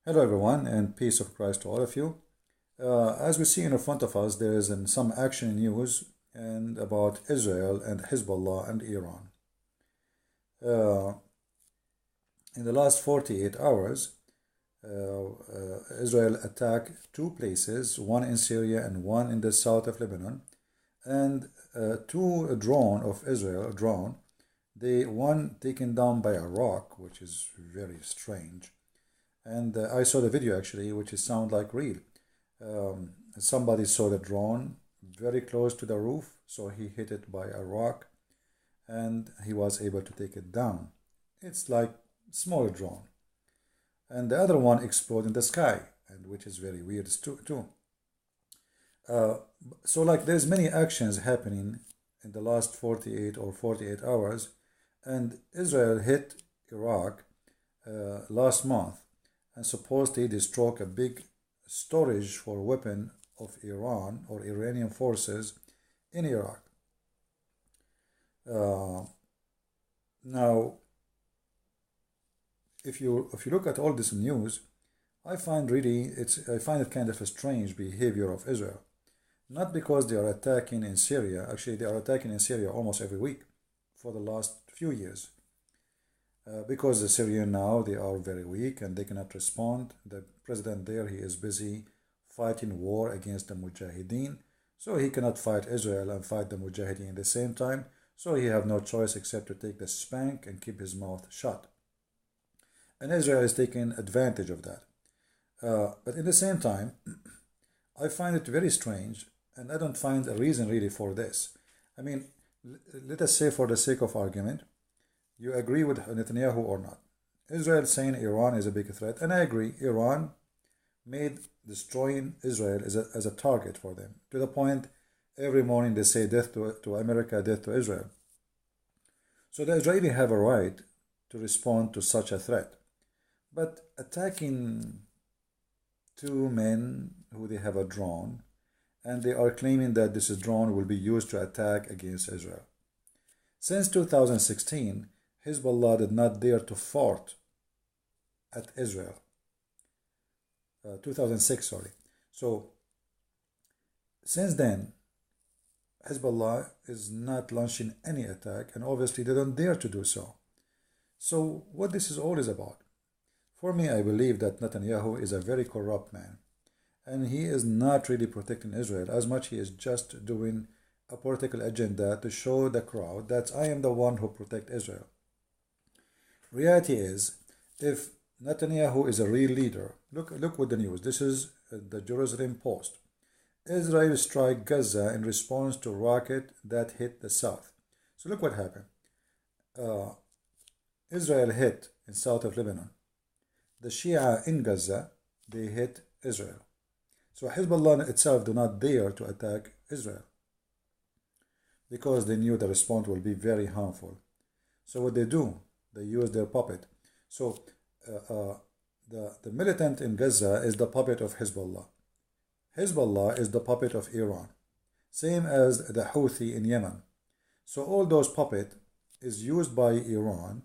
Hello, everyone, and peace of Christ to all of you. As we see in front of us, there is some action news and about Israel and Hizb Allah and Iran. In the last 48 hours, Israel attacked two places, one in Syria and one in the south of Lebanon, and two drone of Israel, one taken down by a rock, which is very strange. And I saw the video actually, which is sound like real. Somebody saw the drone very close to the roof, so he hit it by a rock, and he was able to take it down. It's like small drone, and the other one exploded in the sky, and which is very weird too. So like there's many actions happening in the last 48 hours, and Israel hit Iraq last month and supposedly they struck a big storage for weapon of Iran or Iranian forces in Iraq. Now, if you look at all this news, I find it kind of a strange behavior of Israel. Not because they are attacking in Syria. Actually, they are attacking in Syria almost every week for the last few years. Because the Syrian now, they are very weak and they cannot respond. The president there, he is busy fighting war against the Mujahideen. So he cannot fight Israel and fight the Mujahideen at the same time. So he have no choice except to take the spank and keep his mouth shut. And Israel is taking advantage of that. But at the same time, I find it very strange, and I don't find a reason really for this. I mean, let us say for the sake of argument, you agree with Netanyahu or not. Israel saying Iran is a big threat, and I agree. Iran made destroying Israel as a target for them, to the point every morning they say death to America, death to Israel. So the Israeli have a right to respond to such a threat. But attacking two men who they have a drone, and they are claiming that this drone will be used to attack against Israel. Since 2016, Hizb Allah did not dare to fart at Israel. 2006, sorry. So, since then, Hizb Allah is not launching any attack, and obviously they don't dare to do so. So, what this is all is about? For me, I believe that Netanyahu is a very corrupt man, and he is not really protecting Israel as much he is just doing a political agenda to show the crowd that I am the one who protect Israel. Reality is, if Netanyahu is a real leader, look with the news. This is the Jerusalem Post. Israel strike Gaza in response to rocket that hit the south. So look what happened. Israel hit in south of Lebanon. The Shia in Gaza, they hit Israel. So Hezbollah itself do not dare to attack Israel because they knew the response will be very harmful. So what they do, they use their puppet. So the militant in Gaza is the puppet of Hezbollah. Hezbollah is the puppet of Iran, same as the Houthi in Yemen. So all those puppet is used by Iran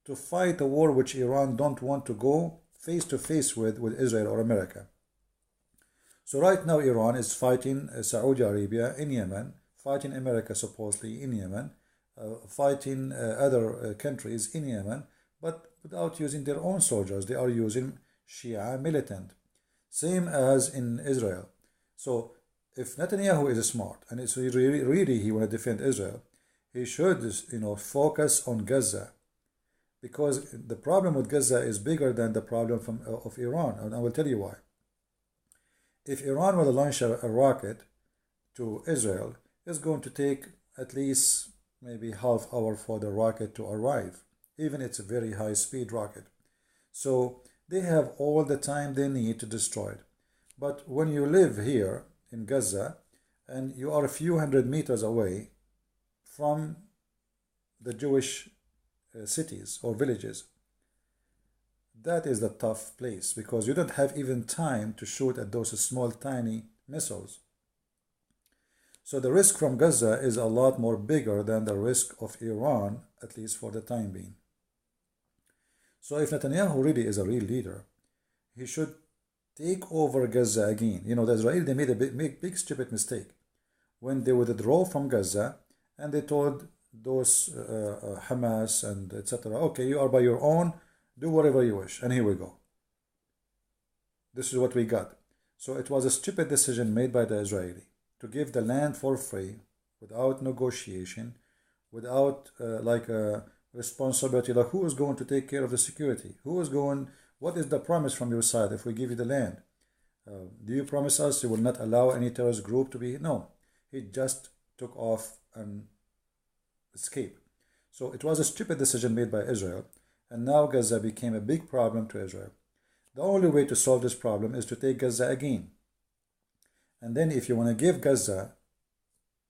to fight a war which Iran don't want to go face to face with Israel or America. So right now Iran is fighting Saudi Arabia in Yemen, fighting America supposedly in Yemen, fighting other countries in Yemen, but without using their own soldiers. They are using Shia militant, same as in Israel. So if Netanyahu is smart and it's really he want to defend Israel, he should focus on Gaza, because the problem with Gaza is bigger than the problem of Iran, and I will tell you why. If Iran will launch a rocket to Israel, it's going to take at least maybe half hour for the rocket to arrive, even it's a very high speed rocket. So they have all the time they need to destroy it. But when you live here in Gaza and you are a few hundred meters away from the Jewish cities or villages, that is the tough place, because you don't have even time to shoot at those small tiny missiles. So the risk from Gaza is a lot more bigger than the risk of Iran, at least for the time being. So if Netanyahu really is a real leader, he should take over Gaza again. You know, the Israelis, they made a big stupid mistake when they withdraw from Gaza, and they told those Hamas and etc., okay, you are by your own, do whatever you wish, and here we go. This is what we got. So it was a stupid decision made by the Israeli to give the land for free, without negotiation, without like a responsibility, like who is going to take care of the security? Who is going, what is the promise from your side if we give you the land? Do you promise us you will not allow any terrorist group to be? No, he just took off and escaped. So it was a stupid decision made by Israel, and now Gaza became a big problem to Israel. The only way to solve this problem is to take Gaza again. And then if you want to give Gaza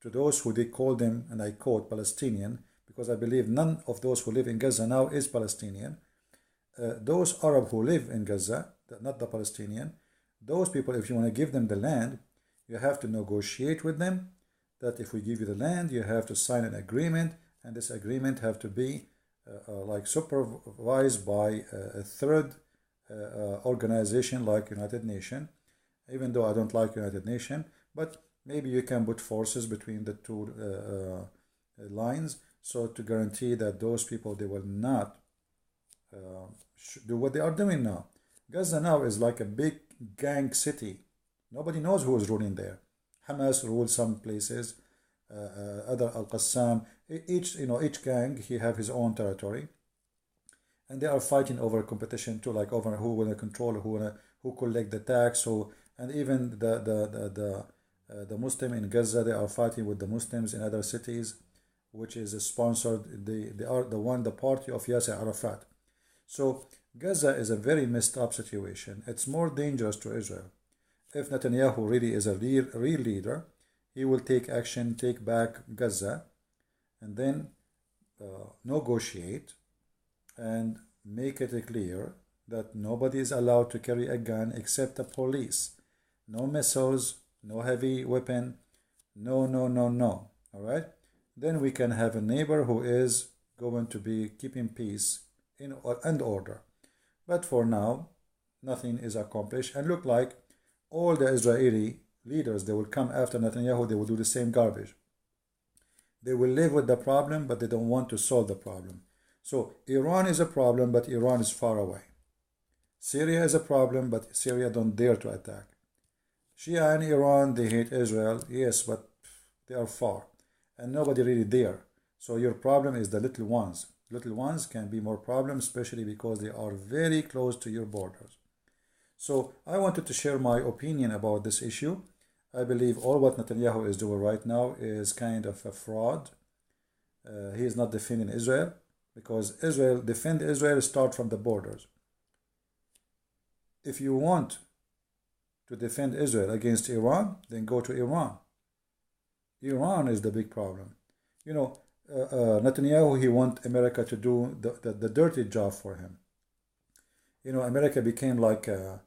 to those who they call them, and I quote, Palestinian, because I believe none of those who live in Gaza now is Palestinian. Those Arab who live in Gaza, not the Palestinian, those people, if you want to give them the land, you have to negotiate with them that if we give you the land, you have to sign an agreement, and this agreement have to be like supervised by a third organization like United Nations, even though I don't like United Nations, but maybe you can put forces between the two lines, so to guarantee that those people, they will not do what they are doing now. Gaza now is like a big gang city. Nobody knows who is ruling there. Hamas rules some places, other Al-Qassam, each gang, he have his own territory, and they are fighting over competition too, like over who will control, who collect the tax, and even the Muslim in Gaza, they are fighting with the Muslims in other cities, which is sponsored. They are the party of Yasser Arafat. So Gaza is a very messed up situation. It's more dangerous to Israel. If Netanyahu really is a real leader, he will take action, take back Gaza, and then negotiate and make it clear that nobody is allowed to carry a gun except the police. No missiles, no heavy weapon, no. All right? Then we can have a neighbor who is going to be keeping peace and order. But for now, nothing is accomplished, and look like all the Israeli leaders, they will come after Netanyahu, they will do the same garbage. They will live with the problem, but they don't want to solve the problem. So Iran is a problem, but Iran is far away. Syria is a problem, but Syria don't dare to attack. Shia and Iran, they hate Israel, yes, but they are far, and nobody really dare. So your problem is the little ones. Little ones can be more problems, especially because they are very close to your borders. So I wanted to share my opinion about this issue. I believe all what Netanyahu is doing right now is kind of a fraud. He is not defending Israel, because defend Israel start from the borders. If you want to defend Israel against Iran, then go to Iran. Iran is the big problem. You know, Netanyahu, he wants America to do the dirty job for him. You know, America became like a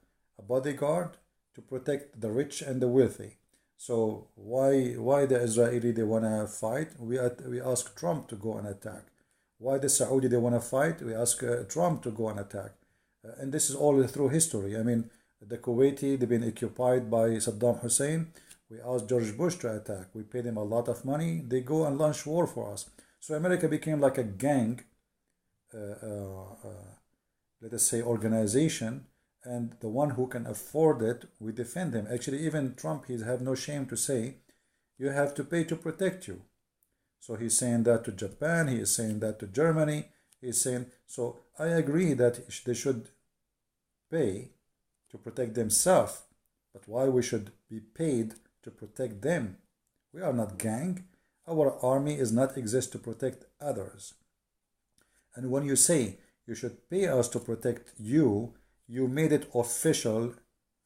bodyguard to protect the rich and the wealthy. So why the Israeli, they want to fight? We ask Trump to go and attack. Why the Saudi, they want to fight? We ask Trump to go and attack. And this is all through history. I mean, the Kuwaiti, they've been occupied by Saddam Hussein. We asked George Bush to attack. We paid him a lot of money. They go and launch war for us. So America became like a gang, let us say, organization, and the one who can afford it, we defend him. Actually, even Trump, he have no shame to say, you have to pay to protect you. So he's saying that to Japan, he is saying that to Germany, he's saying, so I agree that they should pay to protect themselves, but why we should be paid to protect them? We are not gang. Our army is not exist to protect others. And when you say you should pay us to protect you, you made it official.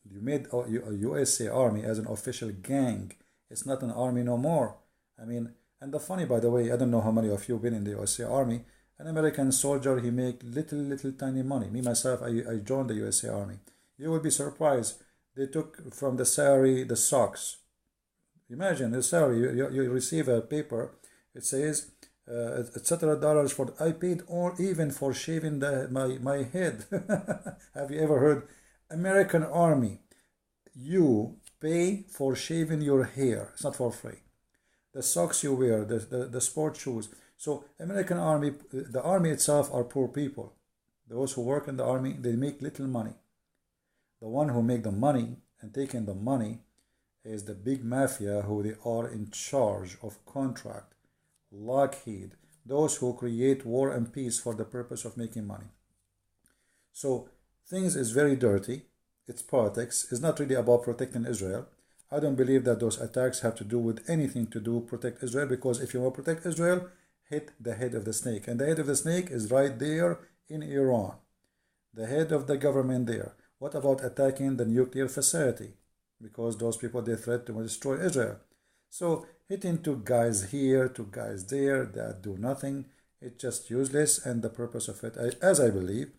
You made a USA Army as an official gang. It's not an army no more. I mean, and the funny, by the way, I don't know how many of you been in the USA Army. An American soldier, he make little tiny money. Me myself, I joined the USA Army. You will be surprised. They took from the salary the socks. Imagine the salary. You receive a paper. It says etc. dollars for. I paid all even for shaving my head. Have you ever heard American army, you pay for shaving your hair. It's not for free. The socks you wear, the sport shoes. So American army, the army itself are poor people. Those who work in the army, they make little money. The one who make the money and taking the money is the big mafia who they are in charge of contract. Lockheed, those who create war and peace for the purpose of making money. So things is very dirty. It's politics. It's not really about protecting Israel. I don't believe that those attacks have to do with anything to do protect Israel, because if you want to protect Israel, hit the head of the snake. And the head of the snake is right there in Iran. The head of the government there. What about attacking the nuclear facility? Because those people, they threat to destroy Israel. So hitting two guys here, two guys there that do nothing, it's just useless. And the purpose of it, as I believe,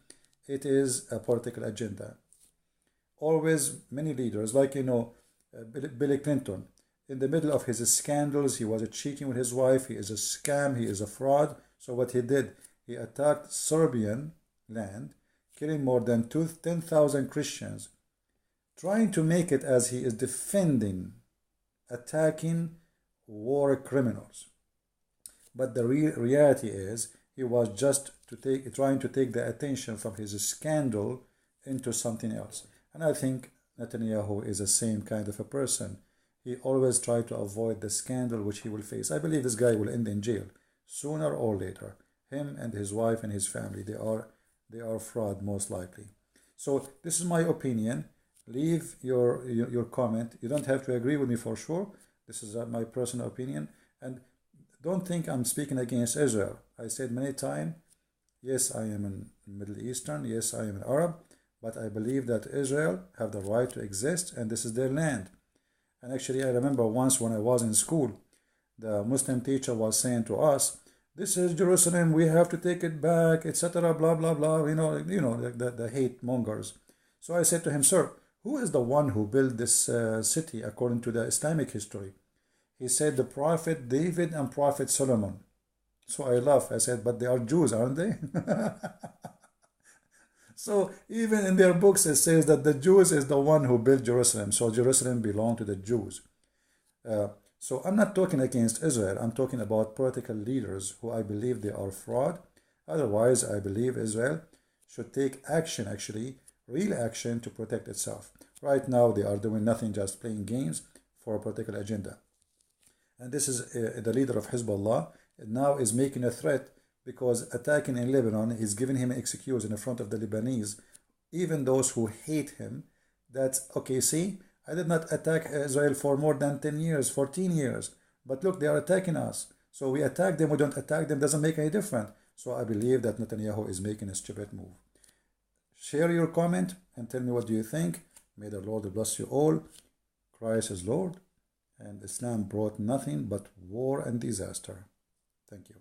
it is a political agenda. Always many leaders, like, Bill Clinton, in the middle of his scandals, he was cheating with his wife, he is a scam, he is a fraud. So what he did, he attacked Serbian land, killing more than 10,000 Christians, trying to make it as he is defending, attacking war criminals. But the reality is, he was just trying to take the attention from his scandal into something else. And I think Netanyahu is the same kind of a person. He always tries to avoid the scandal which he will face. I believe this guy will end in jail sooner or later. Him and his wife and his family, they are fraud most likely. So this is my opinion. Leave your comment. You don't have to agree with me for sure. This is my personal opinion. And don't think I'm speaking against Israel. I said many times, yes, I am in Middle Eastern. Yes, I am an Arab. But I believe that Israel have the right to exist, and this is their land. And actually, I remember once when I was in school, the Muslim teacher was saying to us, "This is Jerusalem. We have to take it back, etc." Blah blah blah. The hate mongers. So I said to him, "Sir, who is the one who built this city according to the Islamic history?" He said, "The Prophet David and Prophet Solomon." So I laughed. I said, "But they are Jews, aren't they?" So even in their books it says that the Jews is the one who built Jerusalem. So Jerusalem belonged to the Jews. So I'm not talking against Israel. I'm talking about political leaders who I believe they are fraud. Otherwise, I believe Israel should take action, actually, real action to protect itself. Right now, they are doing nothing, just playing games for a political agenda. And this is the leader of Hizb Al Lah now is making a threat, because attacking in Lebanon, he's giving him an excuse in front of the Lebanese, even those who hate him, that, okay, see, I did not attack Israel for more than 10 years, 14 years, but look, they are attacking us. So we attack them, we don't attack them, doesn't make any difference. So I believe that Netanyahu is making a stupid move. Share your comment and tell me what do you think. May the Lord bless you all. Christ is Lord, and Islam brought nothing but war and disaster. Thank you.